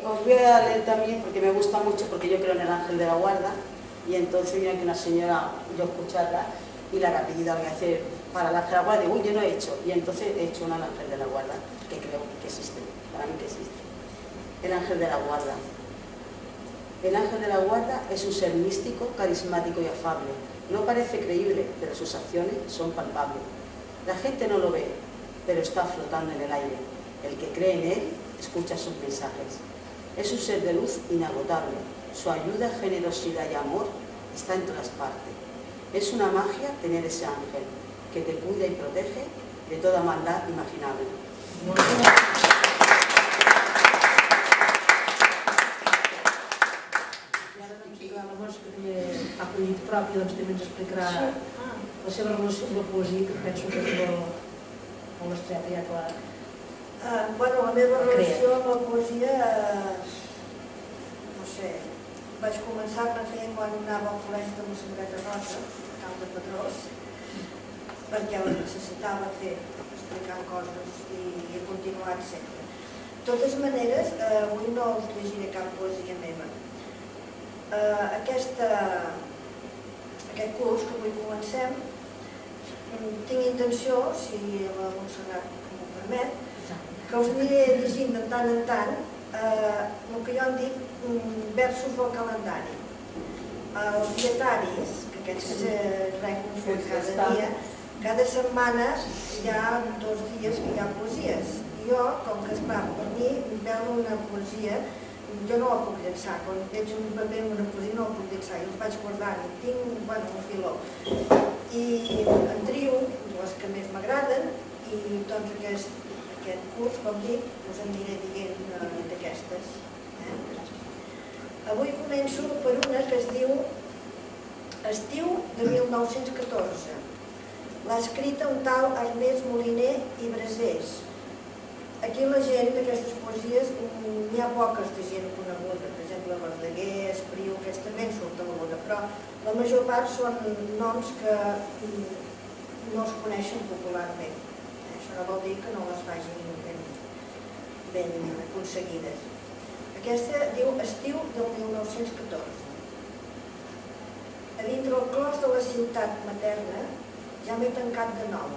os voy a leer también porque me gusta mucho, porque yo creo en el ángel de la guarda, y entonces mira que una señora, yo escucharla, y la rapidita voy a hacer para el ángel de la guarda, digo, uy, yo no he hecho, y entonces he hecho una al ángel de la guarda, que creo que existe, para mí que existe. El ángel de la guarda. El ángel de la guarda es un ser místico, carismático y afable. No parece creíble, pero sus acciones son palpables. La gente no lo ve, pero está flotando en el aire. El que cree en él, escucha sus mensajes. Es un ser de luz inagotable. Su ayuda, generosidad y amor está en todas partes. Es una magia tener ese ángel que te cuida y protege de toda maldad imaginable. Ha acollit propi, doncs també ens explicarà la seva relació amb la poesia, que penso que és molt estreta, ja clar. Bueno, la meva relació amb la poesia, no sé, vaig començar-ne fent quan anava al col·legi de Montserrat Rosa, a Camp de Pedrós, perquè la necessitava fer, explicant coses, i he continuat sempre. De totes maneres, avui no us llegiré cap poesia meva. Aquest curs que avui comencem, tinc intenció, si la Montserrat m'ho permet, que us aniré llegint de tant en tant el que jo en dic versos del calendari. Els dietaris, que aquests règim fem cada dia, cada setmana hi ha 2 dies que hi ha poesies. I jo, com que esclar, per mi, veure una poesia, jo no la puc llençar. Quan veig un paper amb una poesia no la puc llençar, i els vaig guardant i tinc un filó. I en trio les que més m'agraden i doncs aquest curs, com dic, us en diré dient d'aquestes. Avui començo per una que es diu Estiu de 1914. L'ha escrita un tal Ernest Moliner i Brasés. Aquí la gent d'aquestes poesies n'hi ha poques de gent coneguda, per exemple Verdaguer, Espriu, aquests també en surt alguna, però la major part són noms que no es coneixen popularment. Això no vol dir que no les facin ben aconseguides. Aquesta diu Estiu del 1914. A dintre el clos de la ciutat materna ja m'he tancat de nou,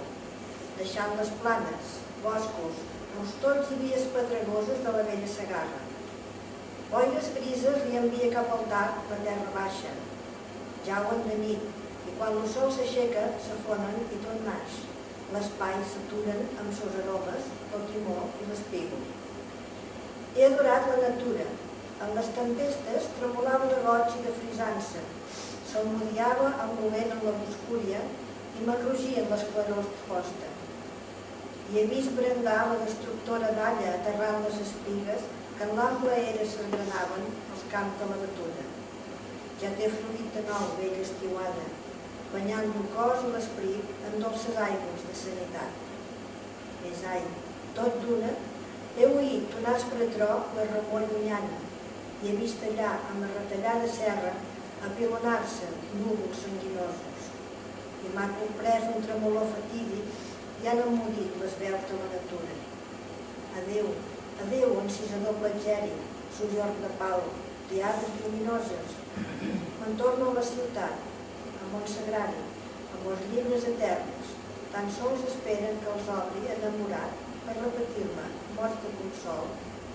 deixant les planes, boscos, rostons i vies pedregoses de la vella Segarra. Boires grises li envia cap al tard la terra baixa. Jauen de nit, i quan el sol s'aixeca, s'afonen i tot naix. L'espai s'aturen amb seus aromes, el timó i l'espígol. He adorat la natura. En les tempestes tremolava de goig i de frisança. Salmodiava el moment amb la boscúria i m'enrugien les clarors de posta. I he vist brandar la destructora dalla aterrant les espigues que en l'ample era s'engranaven als camps de la batuda. Ja té florit de nou, vella estiuada, banyant el cos i l'esperit en dolces aigües de sanitat. Més ai, tot d'una, he oït un aspre tro la remor llunyana i he vist allà, amb la retallada serra, apilonar-se núvols sanguinosos. I m'ha comprès un tremolor fatídic i han emmudit les veus de la natura. Adéu, adéu, encisador platgeri, sojorn de pau, triades lluminoses. Me'n torno a la ciutat, a Montsagrari, amb els llibres eterns. Tan sols esperen que els obri enamorat per repetir-me, morts de consol,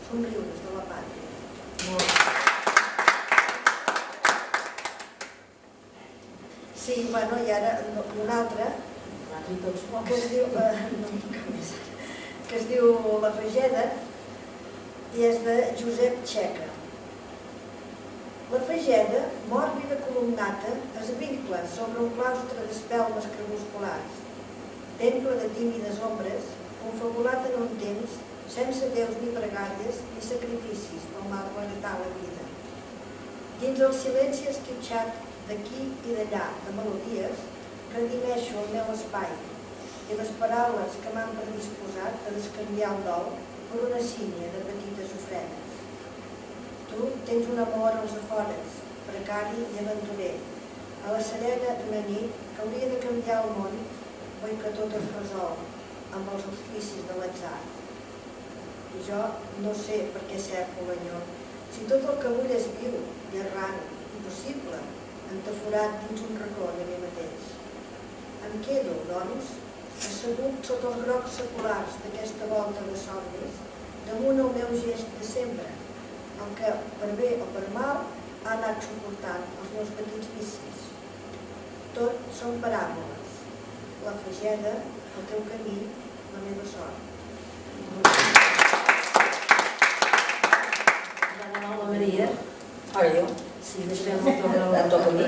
somriures de la pàtria. Sí, bueno, i ara una altra, que es diu La Fageda i és de Josep Txeca. La Fageda, mòrbida columnata, es vincla sobre un claustre d'espelmes crepusculars, temple de tímides ombres, confabulat en un temps sense déus ni pregàries ni sacrificis pel malbaratar la vida. Dins el silenci esquitxat d'aquí i d'allà de melodies, redimeixo el meu espai i les paraules que m'han predisposat a descanviar el dol per una sínia de petites ofrenes. Tu tens un amor als afores, precari i aventurer, a la serena d'una nit que hauria de canviar el món, oi que tot es resol amb els auspicis de l'atzar. i jo no sé per què cerco l'anyol. Si tot el que vull és viu i errant, impossible, entaforat dins un racó de mi mateix. Em quedo, doncs, assegut sota els grocs seculars d'aquesta volta de somnis, damunt el meu gest de sempre, el que, per bé o per mal, ha anat suportant els meus petits vicis. Tot són paràboles. La fageda, el teu camí, la meva sort. La Maria. Ara jo? Sí, deixarem el teu camí.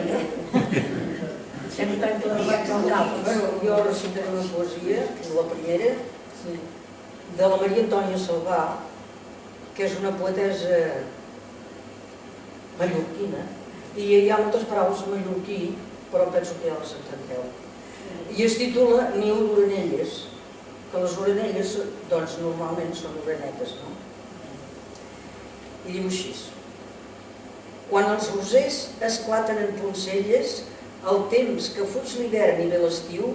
Sempre tanca les mans al cap. Jo recitaré una poesia, que és la primera, de la Maria Antònia Salvà, que és una poetessa mallorquina, i hi ha moltes paraules en mallorquí, però penso que ja les entendreu. I es titula Niu d'orenelles, que les orenelles, doncs, normalment són orenetes, no? I diu així: quan els rosers esclaten en poncelles, el temps que fuig l'hivern i ve l'estiu,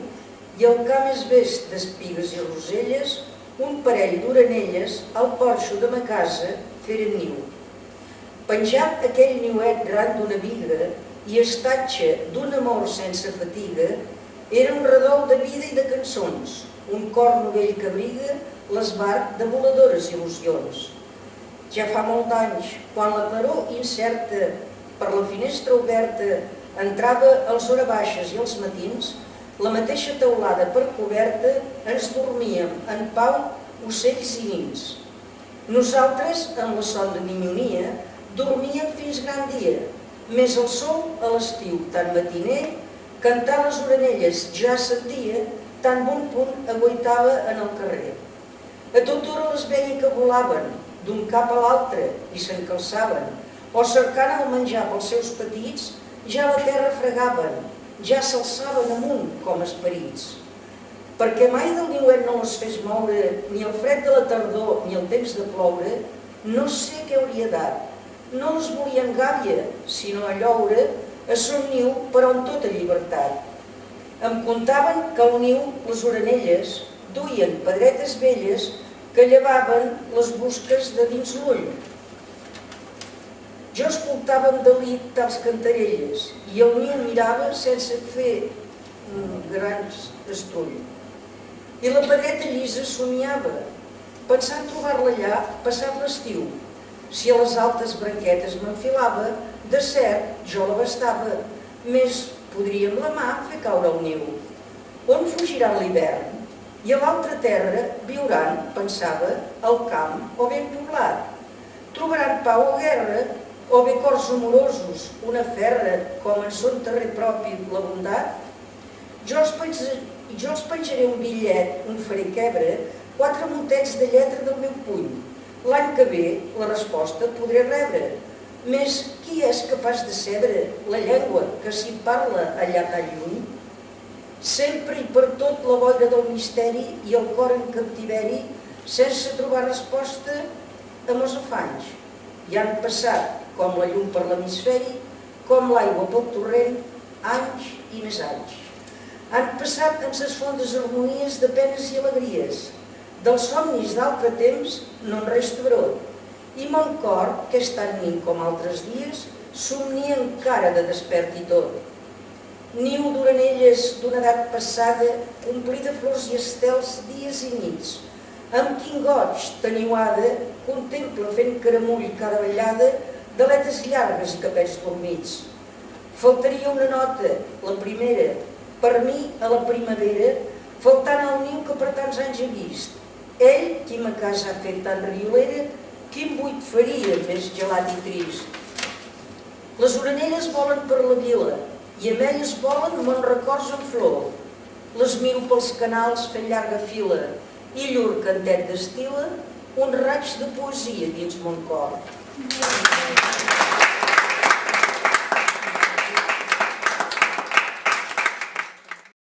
i el camp és vest d'espigues i roselles, un parell d'orenelles al porxo de ma casa feren niu. Penjat aquell niuet ran d'una biga i estatge d'un amor sense fatiga, era un redol de vida i de cançons, un cor novell que abriga l'esbarc de voladores il·lusions. Ja fa molt d'anys, quan la claror incerta per la finestra oberta entrava als hores baixes i als matins, la mateixa teulada per coberta ens dormíem en pau ocells i nins. Nosaltres, en la son de minyonia, dormíem fins gran dia, més el sol a l'estiu tan matiner, cantar les orenelles ja sentia, tan bon punt aguaitava en el carrer. A tota hora les veia que volaven, d'un cap a l'altre, i s'encalçaven, o cercant el menjar pels seus petits, ja la terra fregaven, ja s'alçaven amunt com esperits. Perquè mai del niuet no les fes moure ni el fred de la tardor ni el temps de ploure, no sé què hauria dat. No les volien gàbia, sinó a lloure a son niu, però en tota llibertat. Em contaven que al niu les orenelles duien pedretes velles que llevaven les busques de dins l'ull. Jo escoltava amb delit tals cantarelles i el niu mirava sense fer grans estull. I la pedreta llisa somiava, pensant trobar-la allà passat l'estiu. Si a les altes branquetes m'enfilava, de cert jo l'abastava, més podria amb la mà fer caure el niu. On fugiran l'hivern? I a l'altra terra viuran, pensava, el camp o ben poblat. Trobaran pau o guerra, o bé cors amorosos, una ferra, com en son terrer propi la bondat? Jo els penjaré un bitllet, un faré quebre, 4 motets de lletra del meu puny. L'any que ve la resposta podré rebre. Més qui és capaç de cebre la llengua que s'hi parla allà tan lluny? Sempre i per tot la boira del misteri i el cor en captiveri, sense trobar resposta a meus afanys. I han passat, com la llum per l'hemisferi, com l'aigua pel torrent, anys i més anys. Han passat en ses fondes harmonies de penes i alegries. Dels somnis d'altre temps no en resta brot. I mon cor, que és tan nin com altres dies, somnia encara de despert i tot. Niu d'orenelles d'una edat passada, omplir de flors i estels dies i nits. Amb quin goig, teniuada, contempla fent caramull cada vellada d'aletes llargues i capells dormits. Faltaria una nota, la primera, per mi a la primavera, faltant el niu que per tants anys he vist. Ell, qui ma casa ha fet tan riolera, quin buit faria més gelat i trist. Les orenelles volen per la vila, i amb elles volen mon records en flor. Les miro pels canals fent llarga fila, i llur cantet destila un raig de poesia dins mon cor.